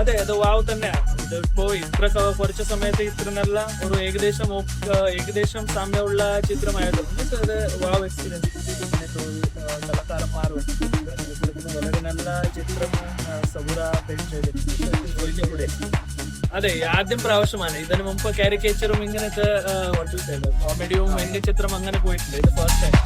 അതെ അത് വാവ് തന്നെയാണ്. ഇതിപ്പോ ഇത്ര കുറച്ച സമയത്ത് ഇത്ര നല്ല ഒരു ഏകദേശം സാമ്യമുള്ള ചിത്രമായതുകൊണ്ട് ഇത് വാവ് എക്സ്പീരിയൻസ്. കലാകാരന്മാരും വളരെ നല്ല ചിത്രം സബുറ ചെയ്തിട്ടുണ്ട്. അതെ ആദ്യം പ്രാവശ്യമാണ്. ഇതിനു മുമ്പ് കാരിക്കേച്ചറും ഇങ്ങനത്തെ കോമഡിയും എന്റെ ചിത്രം അങ്ങനെ പോയിട്ടുണ്ട്. ഇത് ഫസ്റ്റ് ടൈം.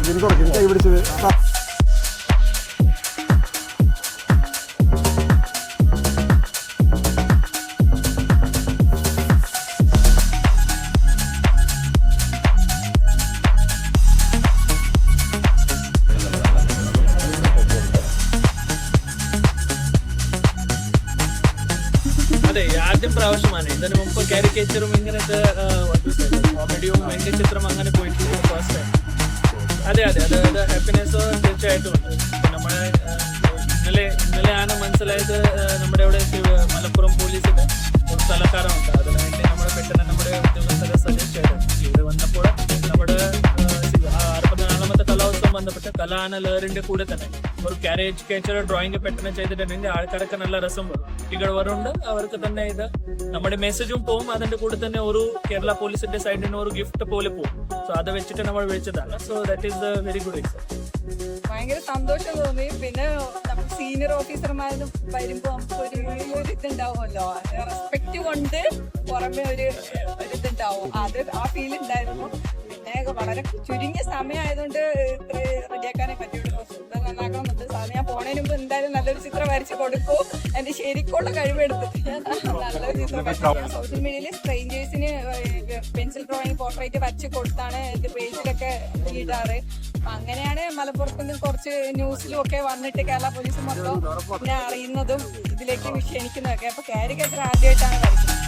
എനിക്ക് കൈ പിടിച്ചത് അതെ ആദ്യം പ്രാവശ്യമാണ്. ഇതിനു മുമ്പ് കാരിക്കേച്ചറും ഇങ്ങനത്തെ കോമഡിയും എന്റെ ചിത്രം അങ്ങനെ പോയിട്ടില്ല. First time. അതെ ഹാപ്പിനെസ് തീർച്ചയായിട്ടും ഉണ്ട്. നമ്മളെ ഇന്നലെയാണ് മനസ്സിലായത് നമ്മുടെ ഇവിടെ മലപ്പുറം പോലീസിന്റെ ഒരു കലാകാരമുണ്ട്. അതിനുവേണ്ടി നമ്മുടെ പെട്ടെന്ന് നമ്മുടെ ഉദ്യോഗസ്ഥരെ സജസ്റ്റ് ചെയ്തിട്ടുണ്ട്. ഇവിടെ വന്നപ്പോൾ നമ്മുടെ 64ാമത്തെ കലോത്സവം ബന്ധപ്പെട്ട് കലാന ലേറിന്റെ കൂടെ തന്നെ ഒരു കാരിക്കേച്ചർ ഡ്രോയിങ് പെട്ടെന്ന് ചെയ്തിട്ടുണ്ടെങ്കിൽ ആൾക്കാരൊക്കെ നല്ല രസം വരും. കുട്ടികൾ വരുന്നുണ്ട്. അവർക്ക് തന്നെ ഇത് നമ്മുടെ മെസ്സേജും പോവും. അതിന്റെ കൂടെ തന്നെ ഒരു കേരള പോലീസിന്റെ സൈഡിൽ നിന്ന് ഒരു ഗിഫ്റ്റ് പോലെ പോകും. സോ അത് വെച്ചിട്ട് നമ്മൾ വിളിച്ചതാണ്. So that is very good example. ഭയങ്കര സന്തോഷം തോന്നി. പിന്നെ സീനിയർ ഓഫീസർമാരും വരുമ്പോ ഒരു ഇതുണ്ടാവുമല്ലോ, റെസ്പെക്ട് കൊണ്ട് പുറമെ ഒരു ഇതുണ്ടാവും. അത് ആ ഫീൽ ഉണ്ടായിരുന്നു. പിന്നെ വളരെ ചുരുങ്ങിയ സമയമായതുകൊണ്ട് ഇത്ര റെഡിയാക്കാനേ പറ്റുള്ളൂ. നന്നാക്കണമെന്നുണ്ട്. ഞാൻ പോണതിന് മുമ്പ് എന്തായാലും നല്ലൊരു ചിത്രം വരച്ച് കൊടുക്കൂ. എന്റെ ശരിക്കുള്ള കഴിവെടുത്തിട്ട് ഞാൻ നല്ലൊരു ചിത്രം വരച്ചു. സോഷ്യൽ മീഡിയയിൽ സ്ട്രേഞ്ചേഴ്സിന് പെൻസിൽ ഡ്രോയിങ് പോർട്രേറ്റ് വരച്ച് കൊടുത്താണ് എന്റെ പേജിലൊക്കെ ഇടാറ്. അങ്ങനെയാണ് മലപ്പുറത്തുനിന്ന് കുറച്ച് ന്യൂസിലും ഒക്കെ വന്നിട്ട് കേരള പോലീസ് മൊത്തം പിന്നെ അറിയുന്നതും ഇതിലേക്ക് ക്ഷണിക്കുന്നതൊക്കെ. അപ്പൊ കാരിക്കേച്ചർ ആദ്യമായിട്ടാണ് വരയ്ക്കുന്നത്.